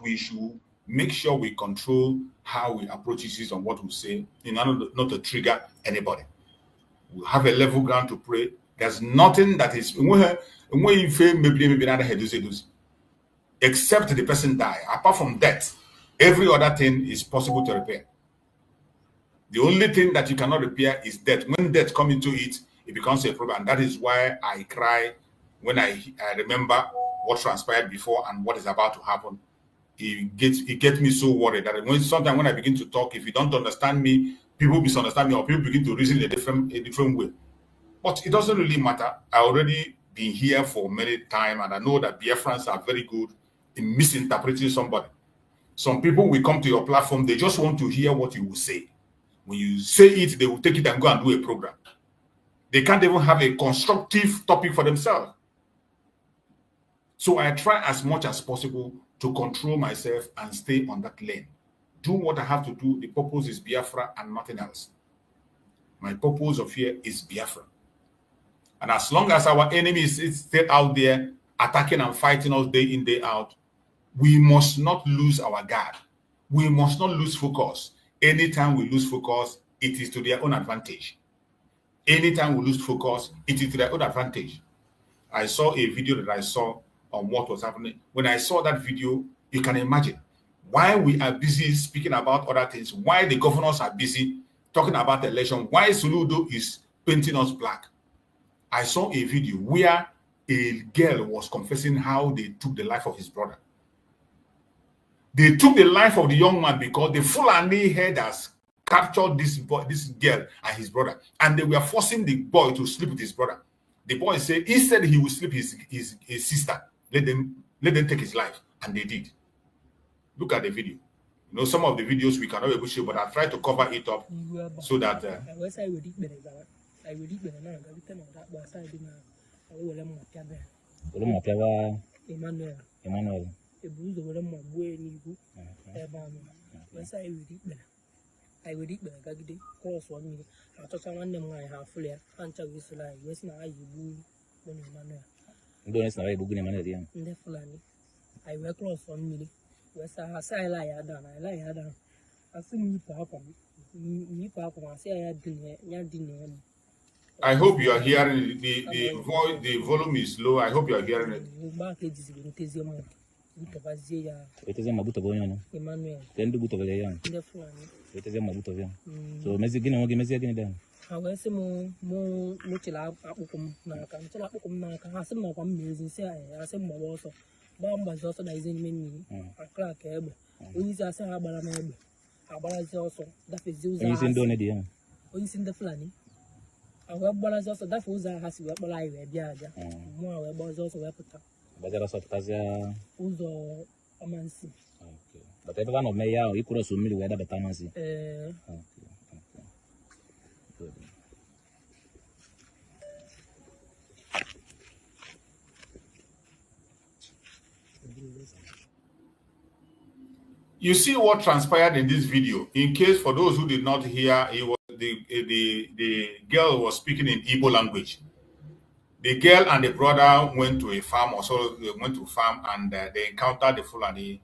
we should make sure we control how we approach issues and what we say in order not to trigger anybody. We have a level ground to pray. There's nothing that is when you fail, maybe not except the person die. Apart from death, every other thing is possible to repair. The only thing that you cannot repair is death. When death comes into it, it becomes a problem. And that is why I cry when I remember what transpired before and what is about to happen. It gets me so worried that sometimes when I begin to talk, if you don't understand me, people misunderstand me, or people begin to reason a different way. But it doesn't really matter. I already been here for many times, and I know that Biafrans are very good in misinterpreting somebody. Some people will come to your platform, they just want to hear what you will say. When you say it, they will take it and go and do a program. They can't even have a constructive topic for themselves. So I try as much as possible to control myself and stay on that lane. Do what I have to do. The purpose is Biafra and nothing else. My purpose of here is Biafra. And as long as our enemy is still out there attacking and fighting us day in, day out, we must not lose our guard. We must not lose focus. Anytime we lose focus, it is to their own advantage. Anytime we lose focus, it is to their own advantage. I saw a video that I saw on what was happening. When I saw that video, you can imagine why we are busy speaking about other things, why the governors are busy talking about the election, why Soludo is painting us black. I saw a video where a girl was confessing how they took the life of his brother. They took the life of the young man because the Fulani herders captured this girl and his brother, and they were forcing the boy to sleep with his brother. The boy said instead he would sleep his sister. Let them take his life, and they did. Look at the video. You know, some of the videos we cannot be able to show, but I try to cover it up so that. Emmanuel. I would eat the course 1 minute. I thought I them I have fully until we say, yes, now you when I work close 1 minute. West I say I lie down. I lie down. I see me papa. Me papa, I say I had dinner. I hope you are hearing the voice. The volume is low. I hope you are hearing it. It is a mabuto going Emmanuel. Then the boot of the young. It is a mabuto of young. So, Messagina will give me again. I will say more Mutila Apukum Naka, Naka, has some of them using say, I said more also. Bombas also is in me. A clerk, we is a Sahabaram. Abalas also, that is using Donadia. We is in the Flani. Our balance also that was a has weapon live, Biaja. More about also weapon. But there was a Uzo Amansi. Okay. But everyone of Maya, you could assume whether the Tamasi. Okay. Good. You see what transpired in this video. In case for those who did not hear, it was the girl was speaking in Igbo language. The girl and the brother went to a farm, or so they went to a farm, and they encountered the Fulani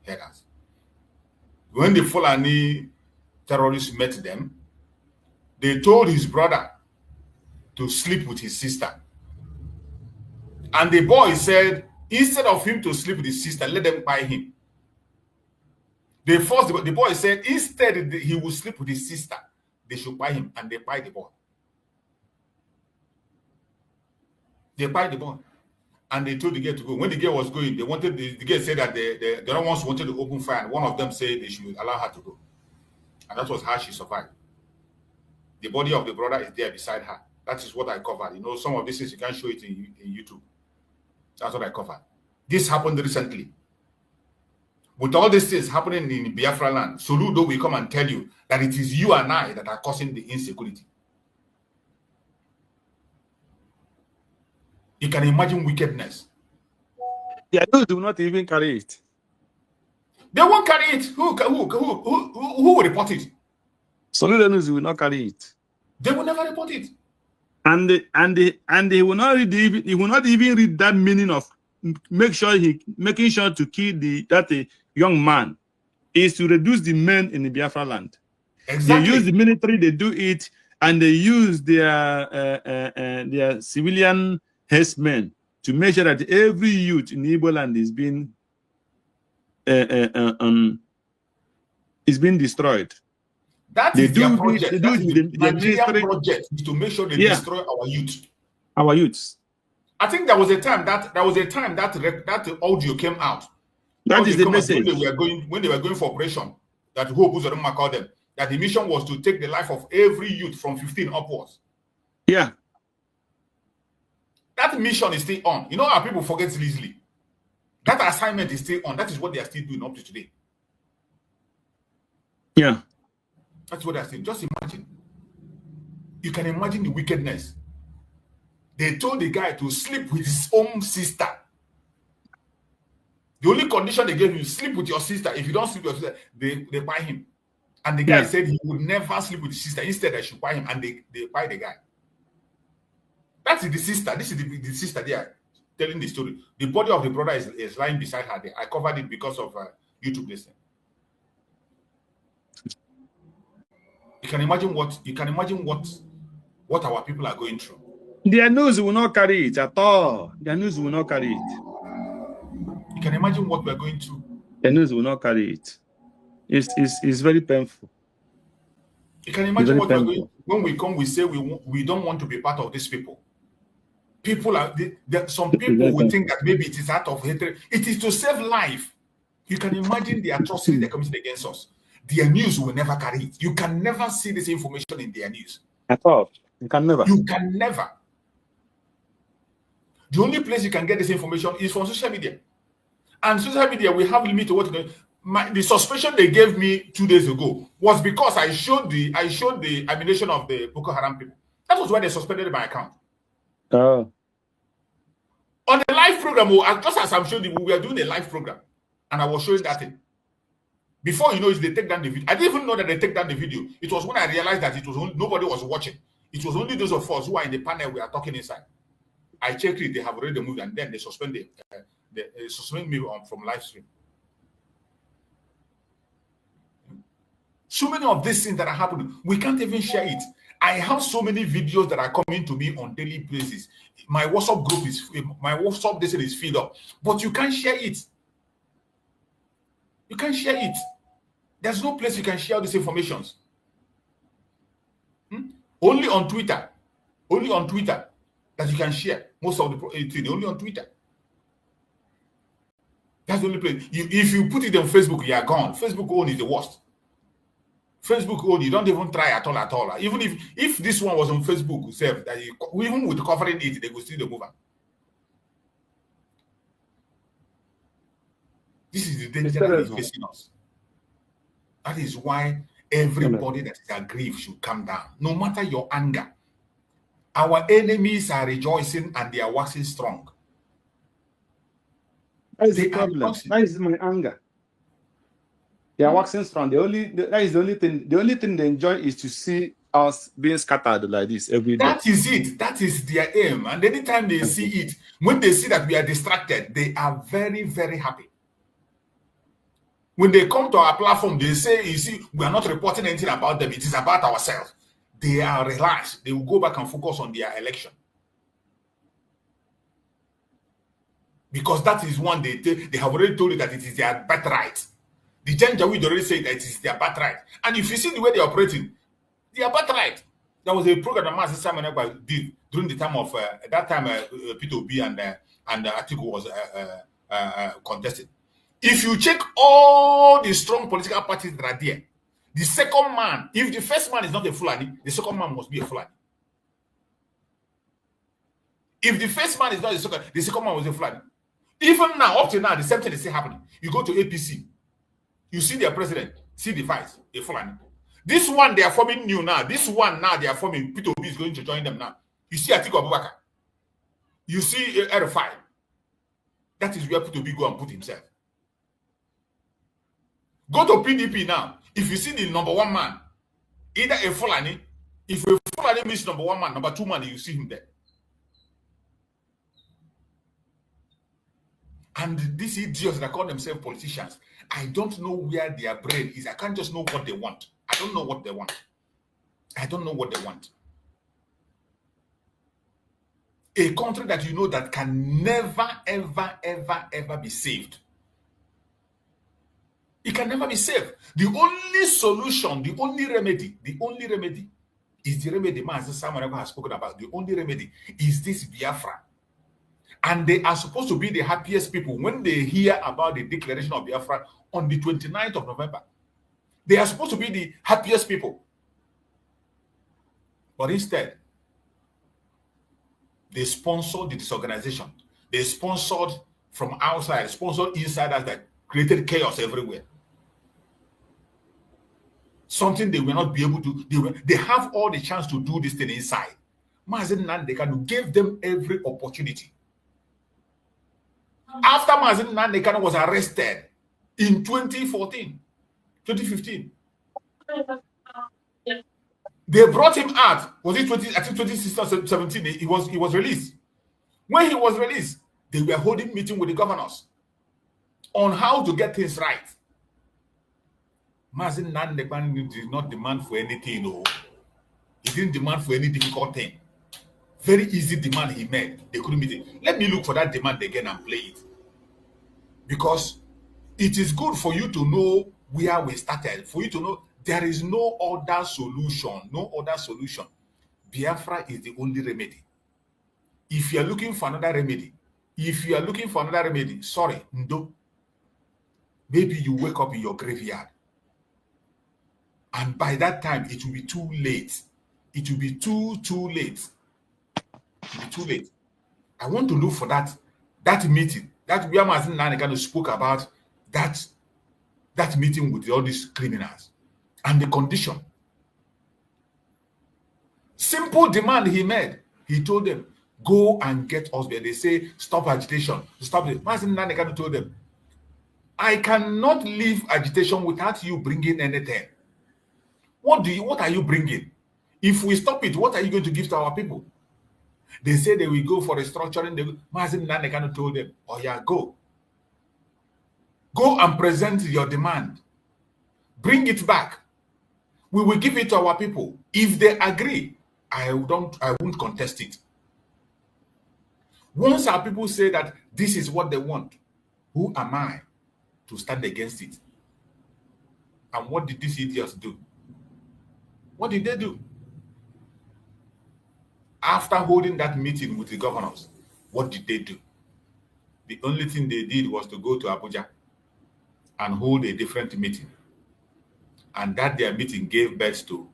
herders. When the Fulani terrorists met them, they told his brother to sleep with his sister. And the boy said, instead of him to sleep with his sister, let them buy him. They forced the boy said, instead he would sleep with his sister, they should buy him, and they buy the boy. They buy the boy, and they told the girl to go. When the girl was going, they wanted the girl said that the other ones wanted to open fire, and one of them said they should allow her to go, and that was how she survived. The body of the brother is there beside her. That is what I covered. You know, some of these things you can't show it in YouTube. That's what I covered. This happened recently. With all these things happening in Biafra land, Soludo will come and tell you that it is you and I that are causing the insecurity. You can imagine wickedness. Yeah, those do not even carry it. They won't carry it. Who will report it? Soludo will not carry it. They will never report it. And they will not read even. He will not even read that meaning of making sure to kill young man is to reduce the men in the Biafra land. Exactly. They use the military, they do it, and they use their civilian herdsmen to make sure that every youth in Igbo land is being destroyed. That they is do their it, project. they That do is the Nigerian project, is to make sure they destroy our youth. Our youths. I think there was a time that audio came out. That is the message. When they were going for operation, that Hope Uzodinma called them, that the mission was to take the life of every youth from 15 upwards. Yeah. That mission is still on. You know how people forget easily. That assignment is still on. That is what they are still doing up to today. Yeah. That's what they're saying. Just imagine. You can imagine the wickedness. They told the guy to sleep with his own sister. The only condition they gave him, sleep with your sister. If you don't sleep with your sister, they buy him. And the guy said he would never sleep with his sister. Instead, they should buy him, and they buy the guy. That's the sister. This is the sister they are telling the story. The body of the brother is lying beside her there. I covered it because of YouTube listening. You can imagine what our people are going through. Their news will not carry it at all. Their news will not carry it. You can imagine what we're going through. The news will not carry it. It's very painful. You can imagine what we're going through. When we come, we say we don't want to be part of these people. People are some people will think that maybe it is out of hatred. It is to save life. You can imagine the atrocity they're committing against us. Their news will never carry it. You can never see this information in their news. At all. You can never. You can never. The only place you can get this information is from social media. And social media, we have limit to what the suspension they gave me 2 days ago was because I showed the ammunition of the Boko Haram people. That was why they suspended my account. Oh. On the live program, just as I'm showing you, we were doing a live program, and I was showing that thing. Before you know it, they take down the video. I didn't even know that they take down the video. It was when I realized that it was nobody was watching. It was only those of us who are in the panel we are talking inside. I checked it; they have already moved, and then they suspended me from live stream. So many of these things that are happening, we can't even share it. I have so many videos that are coming to me on daily basis. My WhatsApp group is filled up, but you can't share it. You can't share it. There's no place you can share these informations. Only on Twitter. Only on Twitter that you can share most of the thing. Only on Twitter. That's the only place. If you put it on Facebook, you are gone. Facebook own is the worst. Facebook own, you don't even try at all. Even if this one was on Facebook itself, that even with covering it, they will still the mover. This is the danger that is facing us. That is why everybody that is aggrieved should come down, no matter your anger. Our enemies are rejoicing and they are waxing strong. That is the problem. That is my anger. They are waxing strong. That is the only thing. The only thing they enjoy is to see us being scattered like this every day. That is it. That is their aim. And anytime they see it, when they see that we are distracted, they are very, very happy. When they come to our platform, they say, you see, we are not reporting anything about them. It is about ourselves. They are relaxed. They will go back and focus on their election. Because that is one they have already told you that it is their birthright. The Janjaweed already said that it is their birthright. And if you see the way they are operating, they are birthright. There was a program that Master Simon Ekpa did during the time of Peter Obi and Atiku was contested. If you check all the strong political parties that are there, the second man, if the first man is not a Fulani, the second man must be a Fulani. If the first man is not the second man was a Fulani. Even now, up to now, the same thing is still happening. You go to APC, you see their president, see the vice, a Fulani. This one they are forming new now. This one now they are forming. Peter Obi is going to join them now. You see Atiku Abubakar. You see RFI. That is where Peter Obi go and put himself. Go to PDP now. If you see the number one man, either a Fulani, if a Fulani means number one man, number two man, you see him there. And these idiots that call themselves politicians, I don't know where their brain is. I can't just know what they want. I don't know what they want. I don't know what they want. A country that you know that can never, ever, ever, ever be saved. It can never be saved. The only solution, the only remedy is the remedy Master Samuel has spoken about. The only remedy is this Biafra. And they are supposed to be the happiest people when they hear about the declaration of Biafra on the 29th of November. They are supposed to be the happiest people. But instead, they sponsored the disorganization. They sponsored from outside, sponsored insiders that created chaos everywhere. Something they will not be able to. They have all the chance to do this thing inside. Mazen Nandekano gave them every opportunity. After Mazen Nandekano was arrested in 2015, they brought him out. Was it 2016 or 2017? He was released. When he was released, they were holding meeting with the governors on how to get things right. Mazen Nandekano did not demand for anything. No. He didn't demand for any difficult thing. Very easy demand he made. They couldn't meet it. Let me look for that demand again and play it. Because it is good for you to know where we started. For you to know there is no other solution. No other solution. Biafra is the only remedy. If you are looking for another remedy, sorry, Ndo. Maybe you wake up in your graveyard. And by that time, it will be too late. It will be too late. It will be too late. I want to look for that meeting. That Mazen Nandekano spoke about that meeting with all these criminals and the condition. Simple demand he made. He told them, go and get us there. They say, stop agitation. Stop it. Mazen Nandekano told them, I cannot leave agitation without you bringing anything. What are you bringing? If we stop it, what are you going to give to our people? They say they will go for restructuring. Mazen Nandekano told them, oh yeah, go. Go and present your demand. Bring it back. We will give it to our people. If they agree, I won't contest it. Once our people say that this is what they want, who am I to stand against it? And what did these idiots do? What did they do? After holding that meeting with the governors, what did they do? The only thing they did was to go to Abuja and hold a different meeting. And that their meeting gave birth to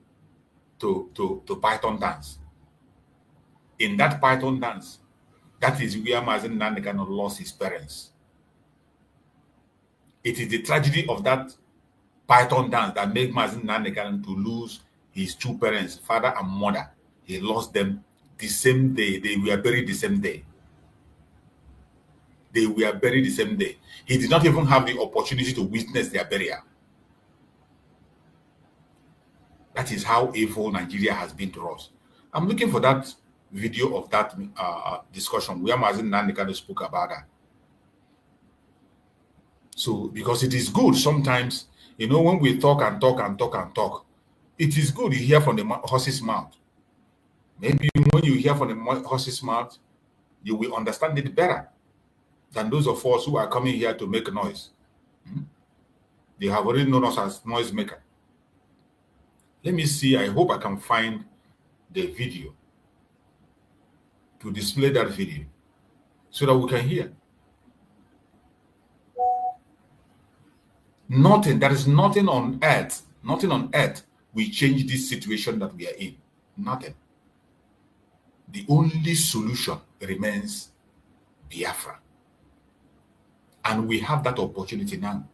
Python dance. In that Python dance, that is where Mazen Nandekano lost his parents. It is the tragedy of that Python dance that made Mazen Nandekano to lose his two parents, father and mother. He lost them the same day. They were buried the same day. They were buried the same day. He did not even have the opportunity to witness their burial. That is how evil Nigeria has been to us. I'm looking for that video of that discussion where Mazen Nandekano spoke about that. So, because it is good sometimes, when we talk and talk, it is good you hear from the horse's mouth. Maybe when you hear from the horse's mouth, you will understand it better than those of us who are coming here to make noise. They have already known us as noisemaker. Let me see. I hope I can find the video to display that video so that we can hear. There is nothing on earth will change this situation that we are in. Nothing. The only solution remains Biafra. And we have that opportunity now.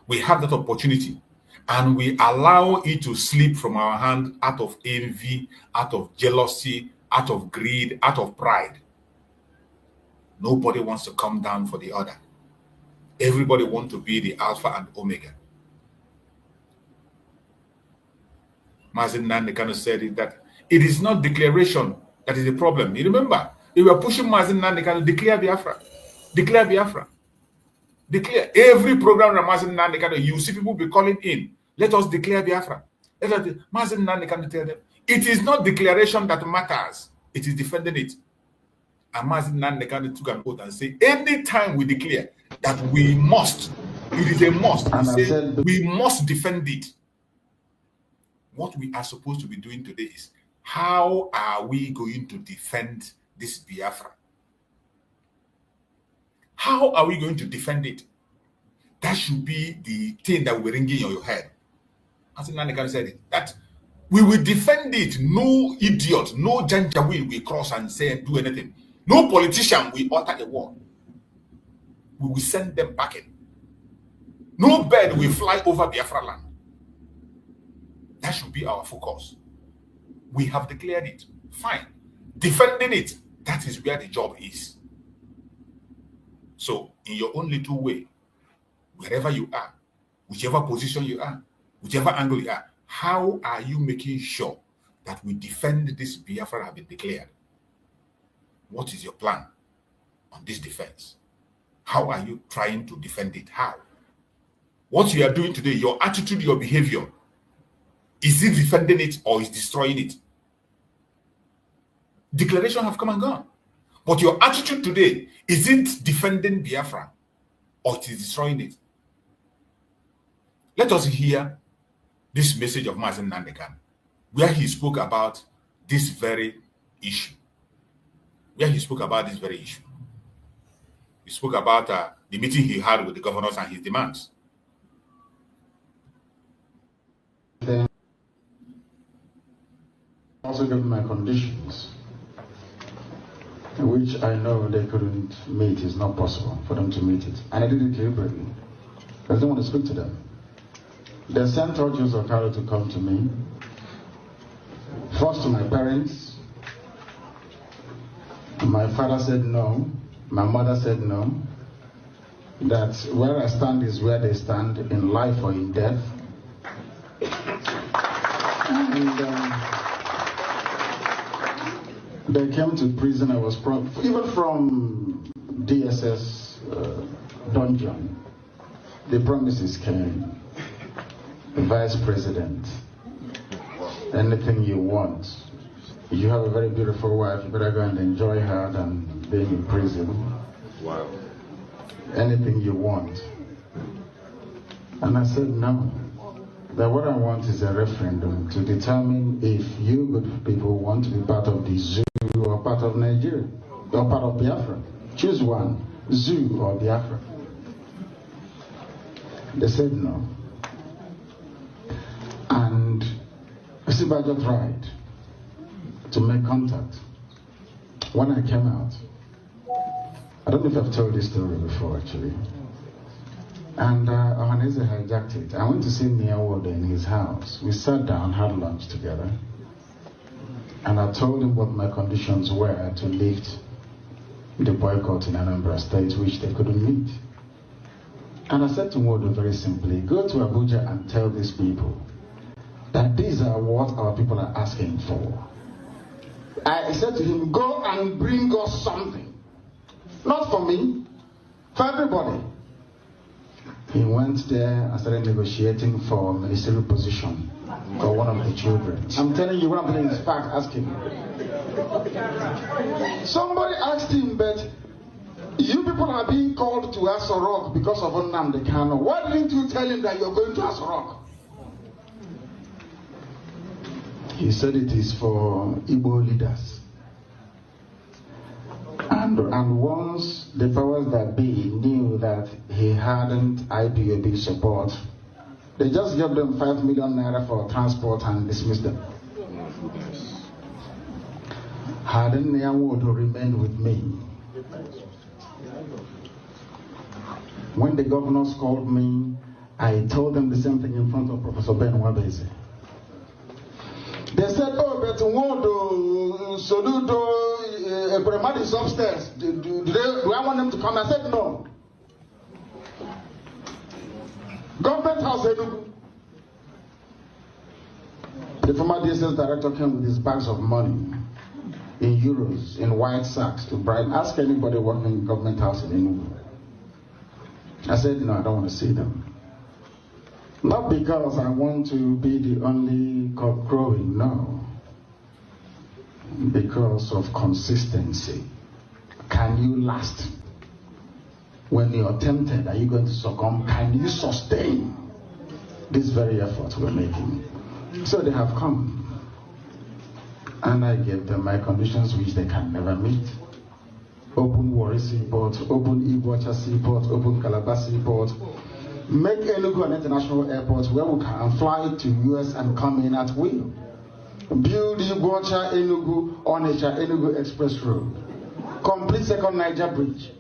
We have that opportunity. And we allow it to slip from our hand out of envy, out of jealousy, out of greed, out of pride. Nobody wants to come down for the other. Everybody wants to be the Alpha and Omega. Mazen Nandekano said that it is not declaration that is the problem. You remember, they were pushing Mazen Nandekano to declare Biafra. Declare Biafra. Declare every program Ramazan Nandekano. You see people be calling in. Let us declare Biafra. Mazin Nandekano tell them. It is not declaration that matters. It is defending it. And Mazin Nandekano took an oath and say, anytime we declare that we must, it is a must. He said we must defend it. What we are supposed to be doing today is, how are we going to defend this Biafra? How are we going to defend it? That should be the thing that will be ringing in your head. As Nandekano said it, that we will defend it. No idiot, no janjaweed will cross and say and do anything. No politician will utter a word. We will send them packing. No bird will fly over Biafra land. That should be our focus. We have declared it. Fine. Defending it, that is where the job is. So, in your own little way, wherever you are, whichever position you are, whichever angle you are, how are you making sure that we defend this Biafra have been declared? What is your plan on this defense? How are you trying to defend it? How? What you are doing today, your attitude, your behavior, is it defending it or is destroying it? Declaration have come and gone. But your attitude today, is it defending Biafra or it is destroying it? Let us hear this message of Mazen Nandekano, where he spoke about this very issue. He spoke about the meeting he had with the governors and his demands. Then also given my conditions, which I know they couldn't meet. It's not possible for them to meet it. And I did it deliberately. I didn't want to speak to them. They sent all Jews of Cairo to come to me. First to my parents. My father said no. My mother said no. That where I stand is where they stand, in life or in death. And they came to prison. I was even from DSS dungeon. The promises came. The vice president, anything you want. You have a very beautiful wife, you better go and enjoy her than being in prison. Wow. Anything you want. And I said no. That what I want is a referendum to determine if you good people want to be part of the zoo or part of Nigeria, or part of Biafra. Choose one, zoo or Biafra. They said no. And Isibajo tried to make contact. When I came out, I don't know if I've told this story before actually. And Ohaneze hijacked it. I went to see Mia Wode in his house. We sat down, had lunch together. And I told him what my conditions were to lift the boycott in Anambra State, which they couldn't meet. And I said to Wode very simply, go to Abuja and tell these people that these are what our people are asking for. I said to him, go and bring us something. Not for me, for everybody. He went there and started negotiating for a ministerial position for one of the children. I'm telling you what I'm telling you is fact, ask him. Somebody asked him, but you people are being called to Aso Rock because of Nnamdi Kanu. Why didn't you tell him that you're going to Aso Rock? He said it is for Igbo leaders. And once the powers that be knew that he hadn't IPOB support, they just gave them 5 million naira for transport and dismissed them. Hadn't Nyawodo remained with me, when the governors called me, I told them the same thing in front of Professor Ben Wabeze. They said, oh, but Wodo, Soludo, Ebremad is upstairs. Do I want them to come? I said, no. Government House, the former DSS director came with his bags of money. in euros, in white sacks to bribe. Ask anybody working in government house in Enugu. I said, no, I don't want to see them. Not because I want to be the only cock crowing, no. Because of consistency. Can you last? When you're tempted, are you going to succumb? Can you sustain this very effort we're making? So they have come. And I gave them my conditions which they can never meet. Open Warri Seaport, open Iguacha Seaport, open Calabar Seaport. Make Enugu an international airport where we can fly to US and come in at will. Build Iguacha Enugu, Onitsha Enugu Express Road. Complete second Niger Bridge.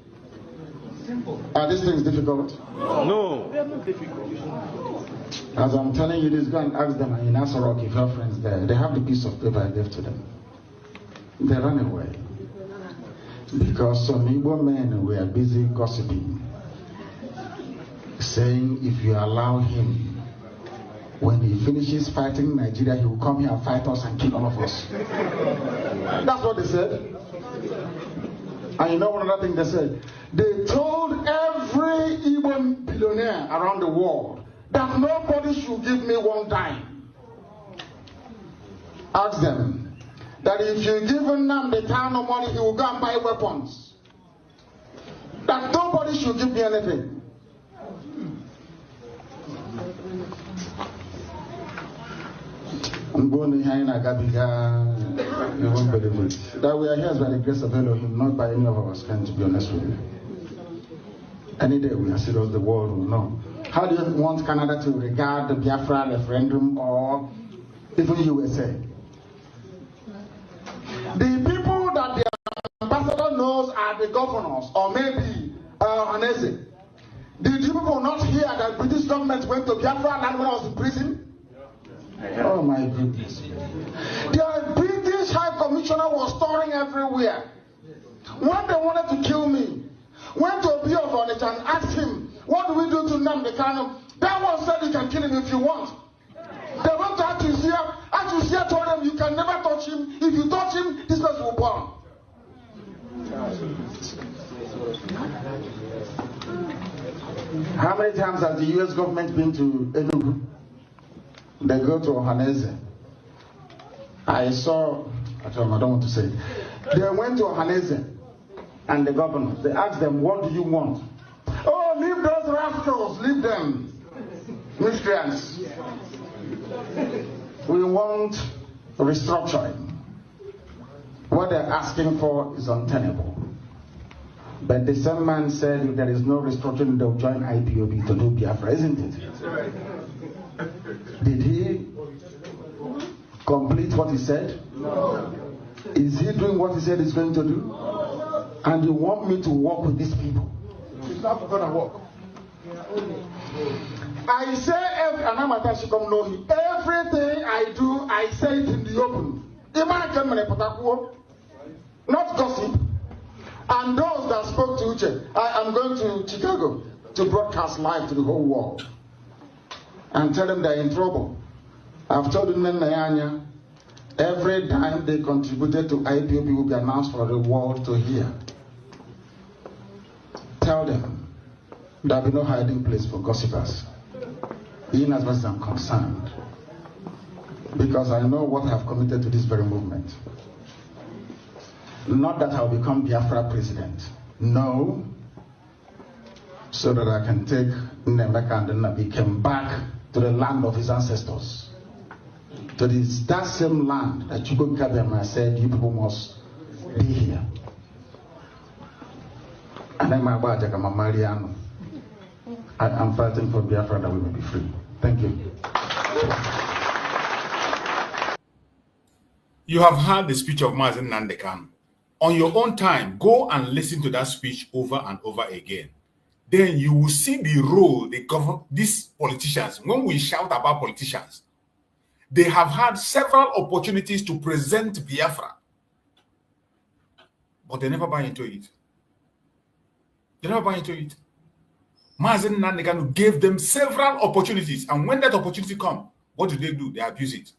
Simple. Are these things difficult? No. They are not difficult. As I'm telling you this, go and ask them in Asorok if your friends there. They have the piece of paper I gave to them. They ran away. Because some Igbo men were busy gossiping. Saying if you allow him, when he finishes fighting Nigeria, he will come here and fight us and kill all of us. That's what they said. And you know one other thing they said? They told every Igbo billionaire around the world that nobody should give me one dime. Ask them that if you give Nnamdi Kanu money, he will go and buy weapons. That nobody should give me anything. I'm going to hear in Agabiga. You won't believe it. That we are here by the grace of Elohim, not by any of our strength, to be honest with you. Any day we are serious, the world will know. How do you want Canada to regard the Biafra referendum or even USA? The people that the ambassador knows are the governors, or maybe Hanese. Did you people not hear that British government went to Biafra land when I was in prison? Oh my goodness. The British High Commissioner was touring everywhere. When they wanted to kill me, went to Obi of Onitsha and asked him, what do we do to Nnamdi Kanu? That one said you can kill him if you want. They went to Atusia. Atusia told them you can never touch him. If you touch him, this person will burn. How many times has the US government been to Enugu? They go to Ohaneze. I saw, I don't want to say it. They went to Ohaneze and the governor. They asked them, what do you want? Oh, leave those rascals, leave them. Miscreants. We want restructuring. What they're asking for is untenable. But the same man said if there is no restructuring, they'll join IPOB to do Biafra, isn't it? Did he complete what he said? No. Is he doing what he said he's going to do? No. And you want me to work with these people? It's not going to work. I say, everything I do, I say it in the open. Not gossip. And those that spoke to Uche, I am going to Chicago to broadcast live to the whole world and tell them they're in trouble. I've told them every time they contributed to IPOB will be announced for the world to hear. Tell them there'll be no hiding place for gossipers, even as much as I'm concerned, because I know what I have committed to this very movement. Not that I'll become Biafra president. No. So that I can take Nemeka and Nnabi back to the land of his ancestors. To that same land that Chukwu Kabiyama said, you people must be here. And then my Mariano. I'm fighting for Biafra that we will be free. Thank you. You have heard the speech of Mazen Nnamdi Kanu. On your own time, go and listen to that speech over and over again. Then you will see the role these politicians, when we shout about politicians, they have had several opportunities to present Biafra, but they never buy into it. They never buy into it. Mazen Nnamdi Kanu gave them several opportunities, and when that opportunity comes, what do? They abuse it.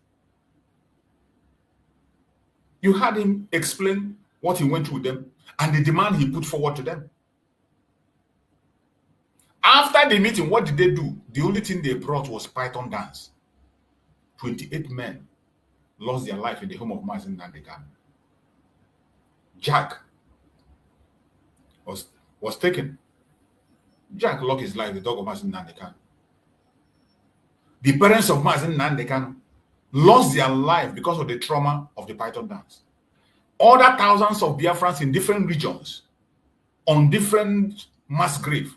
You had him explain what he went through with them and the demand he put forward to them. After the meeting, what did they do? The only thing they brought was Python dance. 28 men lost their life in the home of Mazen Nandekan. Jack was taken. Jack lost his life, the dog of Mazen Nandekan. The parents of Mazen Nandekan lost their life because of the trauma of the Python dance. Other thousands of Biafrans in different regions on different mass grave.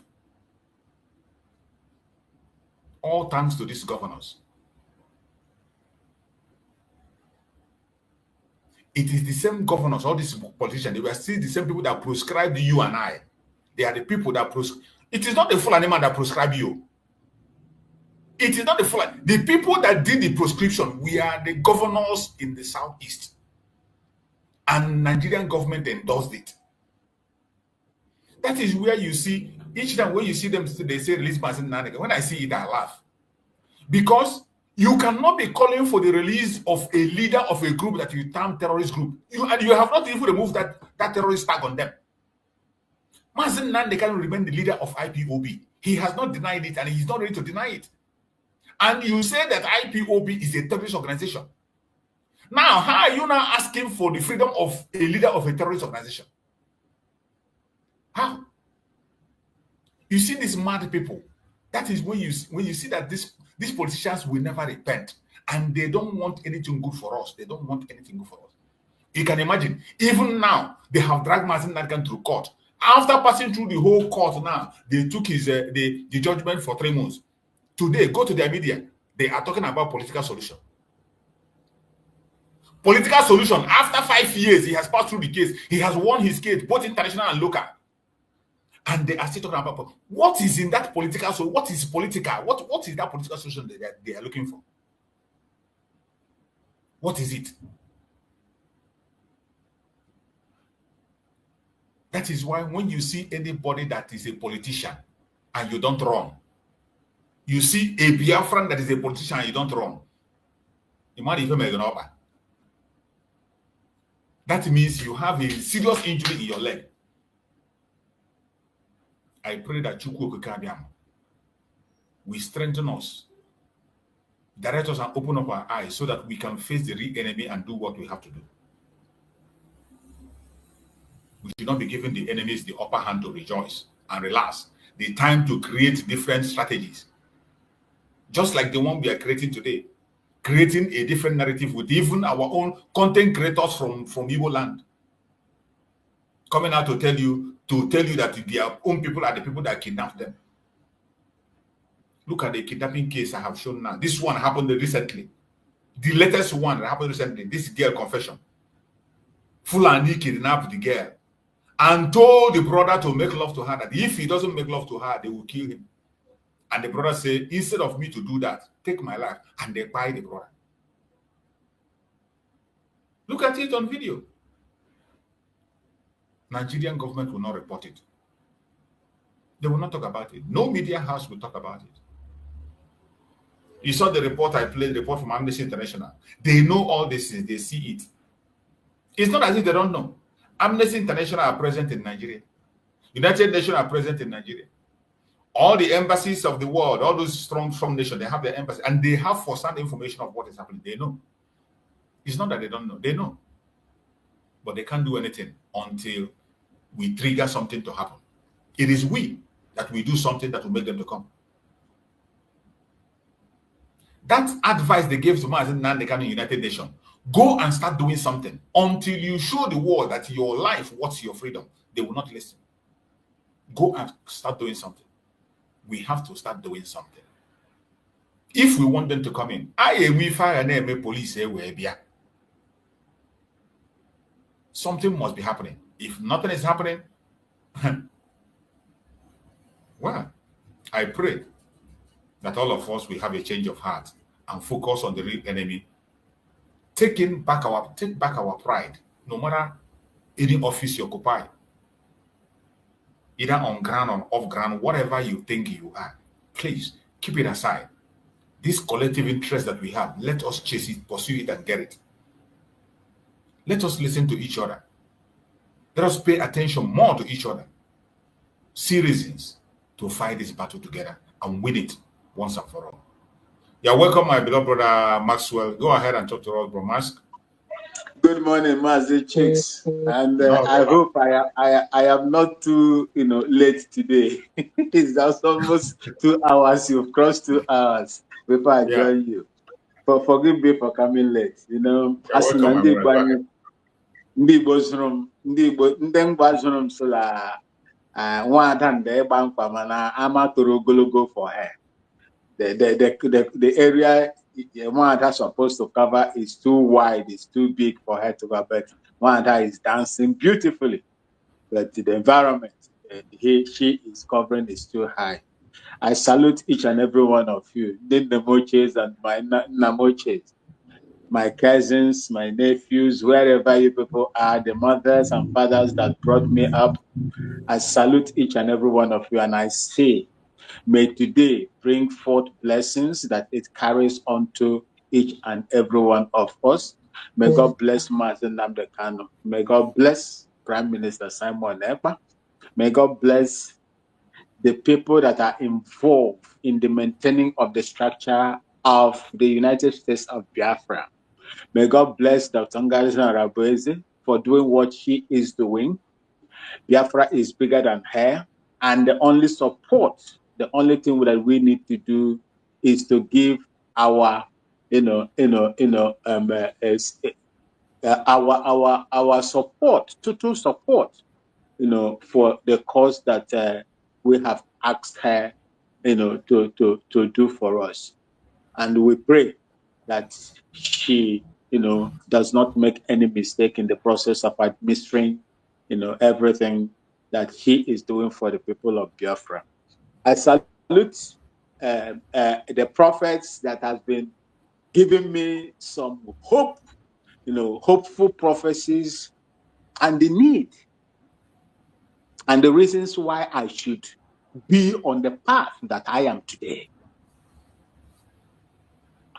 All thanks to these governors. It is the same governors, all these politicians, they were still the same people that prescribed you and I. They are the people that prescribe. It is not the Fulani man that prescribed you. It is not the Fulani. The people that did the prescription, we are the governors in the southeast. And Nigerian government endorsed it. That is where you see, each time when you see them, they say release Mazen Nandekan. When I see it, I laugh. Because you cannot be calling for the release of a leader of a group that you term terrorist group. And you have not even removed that terrorist tag on them. Mazen Nandekan will remain the leader of IPOB. He has not denied it and he's not ready to deny it. And you say that IPOB is a terrorist organization. Now, how are you now asking for the freedom of a leader of a terrorist organization? How? You see these mad people. That is when you see that these politicians will never repent. And they don't want anything good for us. They don't want anything good for us. You can imagine, even now, they have dragged Mazen Nandekan to court. After passing through the whole court now, they took his the judgment for 3 months. Today, go to their media. They are talking about political solution. Political solution. After 5 years, he has passed through the case. He has won his case, both international and local. And they are still talking about what is in that political solution. What is political? What is that political solution they are looking for? What is it? That is why when you see anybody that is a politician and you don't run, you see a Biafran that is a politician and you don't run, that means you have a serious injury in your leg. I pray that Chukwu will strengthen us, direct us and open up our eyes so that we can face the real enemy and do what we have to do. We should not be giving the enemies the upper hand to rejoice and relax. The time to create different strategies. Just like the one we are creating today. Creating a different narrative with even our own content creators from Igbo land. Coming out to tell you that their own people are the people that kidnapped them. Look at the kidnapping case I have shown now. This one happened recently. The latest one that happened recently, this girl confession. Fulani kidnapped the girl and told the brother to make love to her, that if he doesn't make love to her, they will kill him. And the brother said, instead of me to do that, take my life. And they buy the brother. Look at it on video. Nigerian government will not report it. They will not talk about it. No media house will talk about it. You saw the report I played, the report from Amnesty International. They know all this, they see it. It's not as if they don't know. Amnesty International are present in Nigeria. United Nations are present in Nigeria. All the embassies of the world, all those strong nations, they have their embassy, and they have first-hand information of what is happening. They know. It's not that they don't know. They know. But they can't do anything until we trigger something to happen. It is we that we do something that will make them to come. That advice they gave to Mazen Nandekan in United Nations, go and start doing something until you show the world that your life, what's your freedom. They will not listen. Go and start doing something. We have to start doing something. If we want them to come in, police something must be happening. If nothing is happening, well, I pray that all of us will have a change of heart and focus on the real enemy. Take back our pride, no matter any office you occupy, either on ground or off ground, whatever you think you are. Please keep it aside. This collective interest that we have, let us chase it, pursue it, and get it. Let us listen to each other. Let us pay attention more to each other. See reasons to fight this battle together and win it once and for all. You're welcome, my beloved brother Maxwell. Go ahead and talk to us, bro. Mask. Good morning, Mazi Chicks, and I hope I am not too late today. It's just almost 2 hours. You've crossed 2 hours before I join you. But forgive me for coming late. As ndị Igbo zụrụ ndị ngwa zụrụ m sịla nwada nde ịgba mkpa mana ama toro ogologo for her. The area Nwada supposed to cover is too wide, it's too big for her to cover, but Nwada is dancing beautifully. But the environment she is covering is too high. I salute each and every one of you, the Namoches and my Namoches, my cousins, my nephews, wherever you people are, the mothers and fathers that brought me up. I salute each and every one of you, and I say, may today bring forth blessings that it carries on to each and every one of us. May God bless Martin Nnamdi Kanu. May God bless Prime Minister Simon Ekpa. May God bless the people that are involved in the maintaining of the structure of the United States of Biafra. May God bless Dr. Ngazina Rabuezi for doing what she is doing. Biafra is bigger than her, and the only support, the only thing that we need to do is to give our, our support, total support, for the cause that we have asked her, to do for us, and we pray that she, does not make any mistake in the process of administering, everything that she is doing for the people of Biafra. I salute the prophets that has been giving me some hope, hopeful prophecies, and the need and the reasons why I should be on the path that I am today.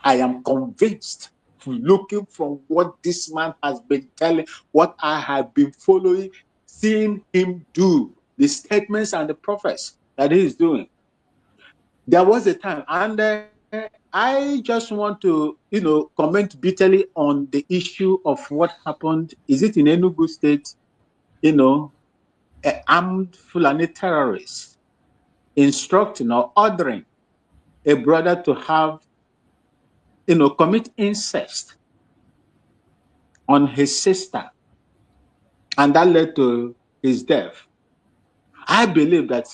I am convinced, looking from what this man has been telling, what I have been following, seeing him do, the statements and the prophets that he is doing. There was a time, and I just want to, comment bitterly on the issue of what happened. Is it in Enugu State? Armed Fulani terrorists instructing or ordering a brother to have, commit incest on his sister, and that led to his death. I believe that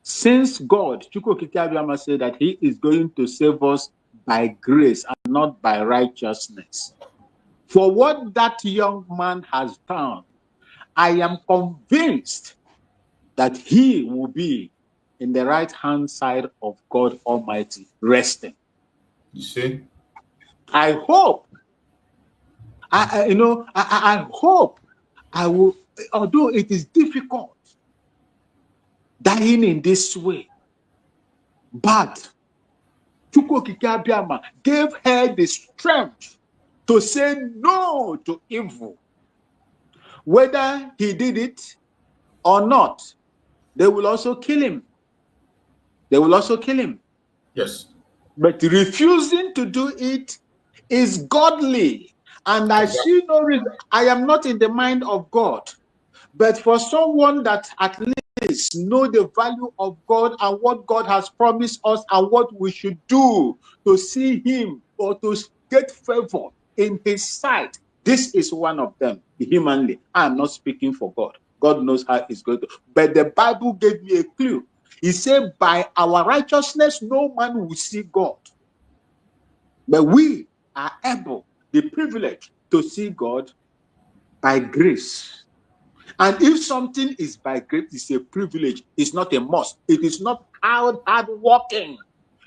since God, Chukwu Okike Abiyama, said that he is going to save us by grace and not by righteousness, for what that young man has done, I am convinced that he will be in the right-hand side of God Almighty, resting. You see? I hope, I hope I will, although it is difficult dying in this way, but Chukwu Okike Abiyama gave her the strength to say no to evil. Whether he did it or not, they will also kill him. They will also kill him. Yes. But refusing to do it is godly. And I see no reason. I am not in the mind of God. But for someone that at least know the value of God and what God has promised us and what we should do to see him or to get favor in his sight, this is one of them, humanly. I am not speaking for God. God knows how it's going to. But the Bible gave me a clue. He said, by our righteousness, no man will see God. But we are able, the privilege to see God by grace. And if something is by grace, it's a privilege. It's not a must. It is not hard working.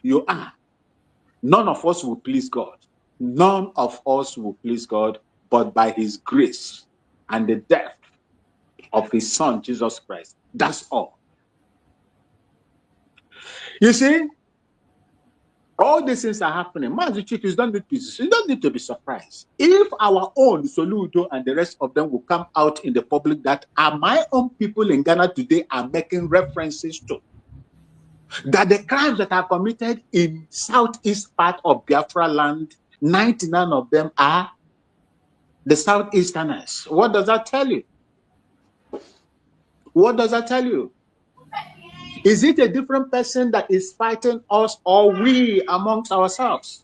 You are. None of us will please God. None of us will please God, but by his grace and the death of his son, Jesus Christ. That's all. You see, All these things are happening. You don't need to be surprised. If our own Soludo and the rest of them will come out in the public that are my own people in Ghana today are making references to, that the crimes that are committed in southeast part of Biafra land, 99 of them are the southeasterners. What does that tell you? What does that tell you? Is it a different person that is fighting us or we amongst ourselves?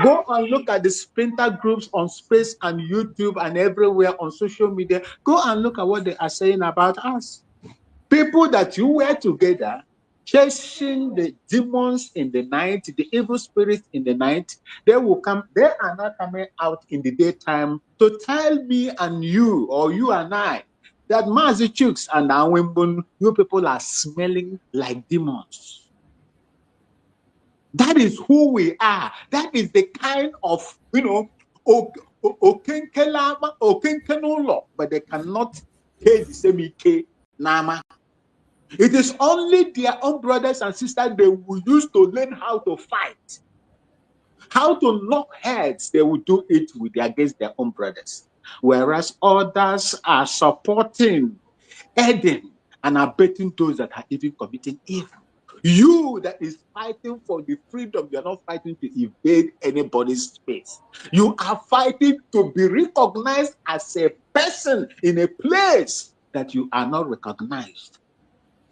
Go and look at the splinter groups on Space and YouTube and everywhere on social media. Go and look at what they are saying about us. People that you were together, chasing the demons in the night, the evil spirits in the night, they will come. They are not coming out in the daytime to tell me and you, or you and I, that Mazi Chuks and Awimbun, you people are smelling like demons. That is who we are. That is the kind of, Okenkenolo, but they cannot pay the same Ike Nama. It is only their own brothers and sisters they will use to learn how to fight. How to knock heads, they will do it against their own brothers. Whereas others are supporting, aiding, and abetting those that are even committing evil. You that is fighting for the freedom, you're not fighting to invade anybody's space. You are fighting to be recognized as a person in a place that you are not recognized.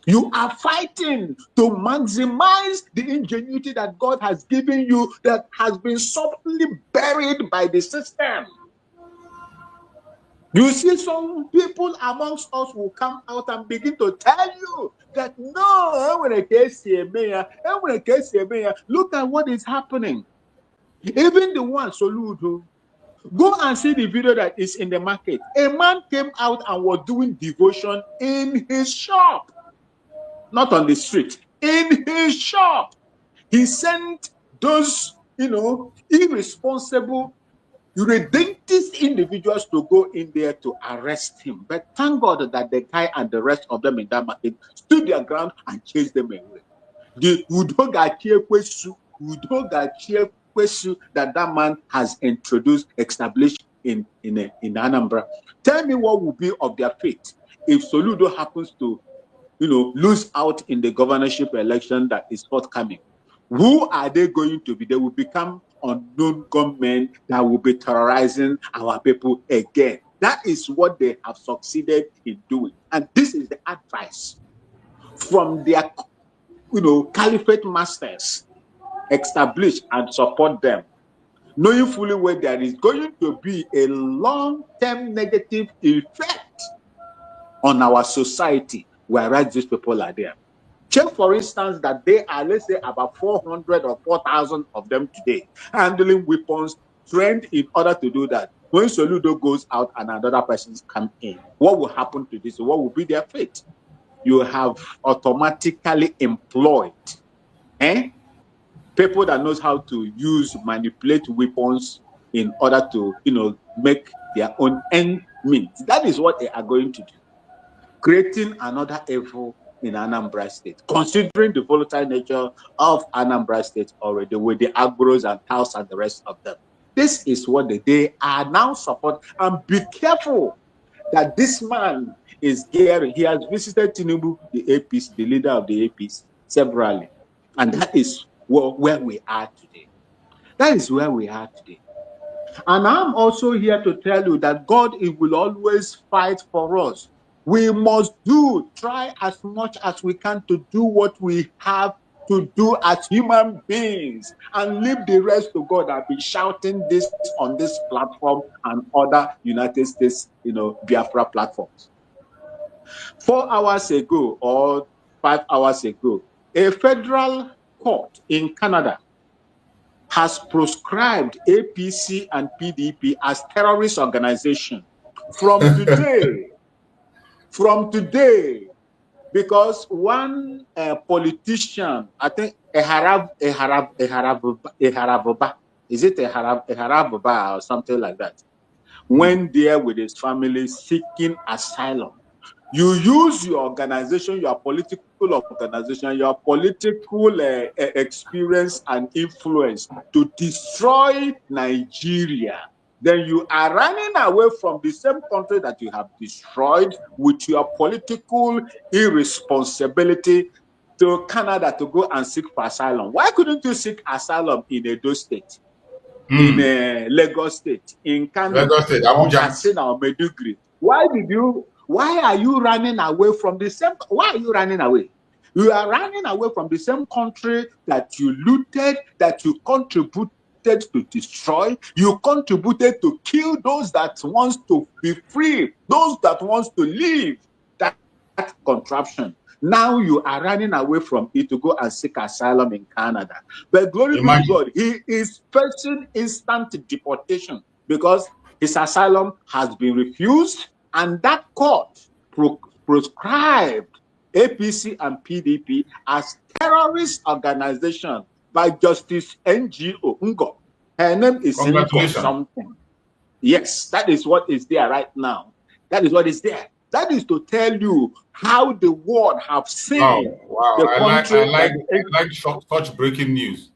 You are fighting to maximize the ingenuity that God has given you that has been softly buried by the system. You see, some people amongst us will come out and begin to tell you that no, look at what is happening. Even the one, Soludo, go and see the video that is in the market. A man came out and was doing devotion in his shop, not on the street, in his shop. He sent those, irresponsible, redemptive individuals to go in there to arrest him. But thank God that the guy and the rest of them in that market stood their ground and chased them away. The that man has established in Anambra. Tell me what will be of their fate if Soludo happens to, lose out in the governorship election that is forthcoming. Who are they going to be? They will become unknown gunmen that will be terrorizing our people again. That is what they have succeeded in doing. And this is the advice from their, caliphate masters. Establish and support them, knowing fully well there is going to be a long-term negative effect on our society, whereas these people are there. Check, for instance, that they are, let's say, about 400 or 4,000 of them today, handling weapons, trained in order to do that. When Soludo goes out and another person's come in, what will happen to this? What will be their fate? You have automatically employed people that knows how to manipulate weapons in order to, make their own end meet. That is what they are going to do. Creating another evil in Anambra State, considering the volatile nature of Anambra State already with the Agboros and Taos and the rest of them. This is what they are now support. And be careful that this man is gearing. He has visited Tinubu, the APC, the leader of the APC, severally. And that is where we are today. That is where we are today. And I'm also here to tell you that God will always fight for us. We must try as much as we can to do what we have to do as human beings and leave the rest to God. I've been shouting this on this platform and other United States, Biafra platforms. 4 hours ago or 5 hours ago, a federal court in Canada has proscribed APC and PDP as terrorist organization from today. From today, because one politician, I think is it Eharaboba or something like that, went there with his family seeking asylum. You use your organization, your political political organization, your political experience and influence to destroy Nigeria, then you are running away from the same country that you have destroyed with your political irresponsibility to Canada to go and seek for asylum. Why couldn't you seek asylum in Edo State, in Lagos State, in Kanu, Lagos State, or Abuja, Katsina, or Maiduguri? Why are you running away from the same? Why are you running away? You are running away from the same country that you looted, that you contributed to destroy. You contributed to kill those that wants to be free, those that wants to live. That contraption. Now you are running away from it to go and seek asylum in Canada. But glory be to God, he is facing instant deportation because his asylum has been refused, and that court proscribed APC and PDP as terrorist organization by Justice NGO Ngo. Her name is something. Yes, that is what is there right now. That is what is there. That is to tell you how the world have seen the country. I like such breaking news.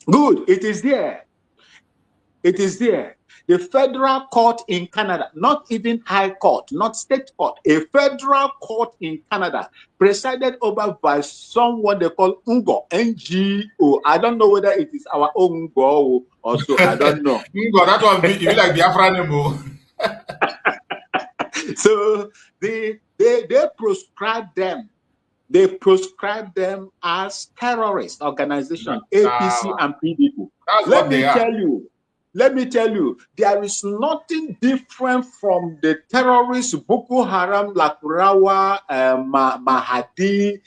Good. It is there. It is there. The federal court in Canada, not even high court, not state court, a federal court in Canada, presided over by someone they call Ngo, NGO. I don't know whether it is our own Ngo or so. I don't know. Ngo, that one be like Biafra name. So they proscribe them. They proscribe them as terrorist organization, APC and PDP. Let me tell you, there is nothing different from the terrorists Boko Haram, Lakurawa, Mahdi,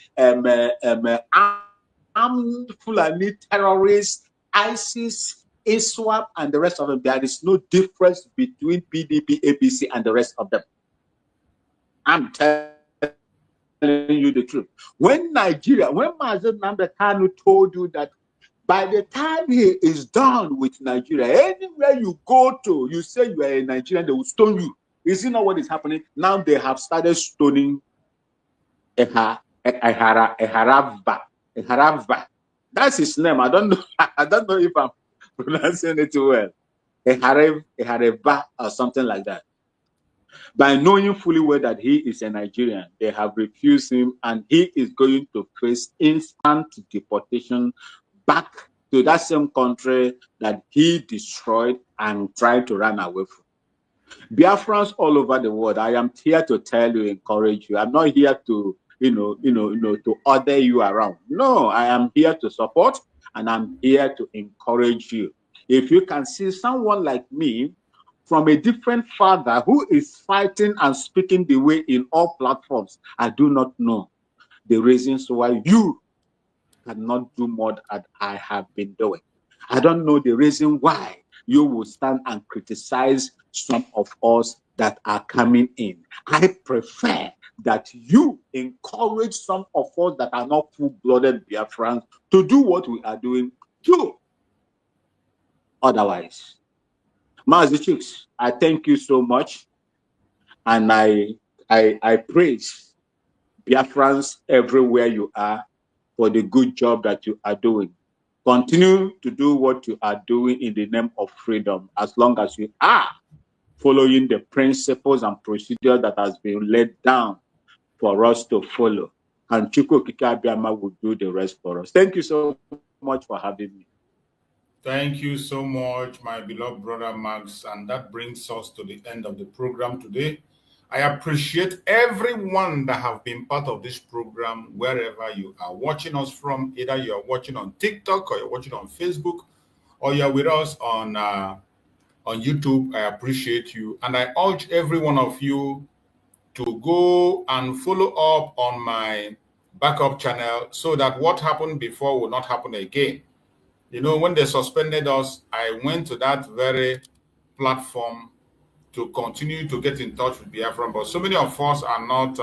armed Fulani terrorists, ISIS, ISWAP, and the rest of them. There is no difference between PDP, APC, and the rest of them. I'm telling you the truth. When Mazen Nnamdi Kanu told you that by the time he is done with Nigeria, anywhere you go to, you say you are a Nigerian, they will stone you. You see now what is happening? Now they have started stoning Eharavba. That's his name. I don't know if I'm pronouncing it well. Eharavba or something like that. By knowing fully well that he is a Nigerian, they have refused him, and he is going to face instant deportation back to that same country that he destroyed and tried to run away from. Biafrans all over the world, I am here to tell you, encourage you. I'm not here to, to order you around. No, I am here to support, and I'm here to encourage you. If you can see someone like me from a different father who is fighting and speaking the way in all platforms, I do not know the reasons why you cannot do more than I have been doing. I don't know the reason why you will stand and criticize some of us that are coming in. I prefer that you encourage some of us that are not full-blooded Biafrans to do what we are doing too. Otherwise, Mazi Chicks, I thank you so much, and I praise Biafrans everywhere you are for the good job that you are doing. Continue to do what you are doing in the name of freedom, as long as you are following the principles and procedures that has been laid down for us to follow. And Chukwu Okike Abiama will do the rest for us. Thank you so much for having me. Thank you so much, my beloved brother Max. And that brings us to the end of the program today. I appreciate everyone that have been part of this program, wherever you are watching us from. Either you are watching on TikTok, or you're watching on Facebook, or you're with us on YouTube. I appreciate you. And I urge every one of you to go and follow up on my backup channel so that what happened before will not happen again. You know, when they suspended us, I went to that very platform to continue to get in touch with Biafra, but so many of us are not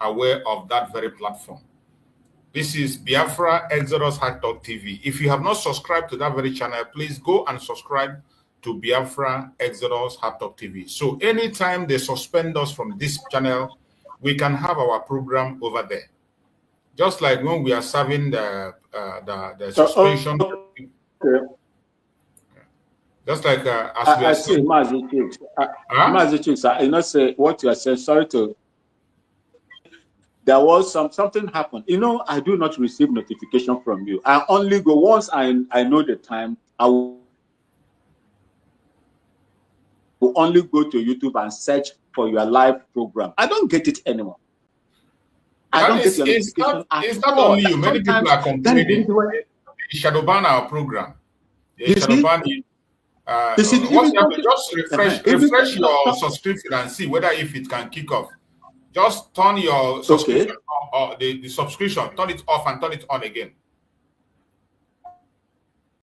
aware of that very platform. This is Biafra Exodus Hard Talk TV. If you have not subscribed to that very channel, please go and subscribe to Biafra Exodus Hard Talk TV. So anytime they suspend us from this channel, we can have our program over there. Just like when we are serving the suspension. Okay. Just like as we I are see, Mazichix. Huh? You know, say what you are saying. Sorry to. There was something happened. You know, I do not receive notification from you. I only go once I know the time. I will only go to YouTube and search for your live program. I don't get it anymore. I don't get your notification it's not only you. Many people are complaining. They shadow ban our program. They shadow ban it. What you have to just refresh your subscription and see whether if it can kick off. Just turn your subscription or the subscription, turn it off and turn it on again.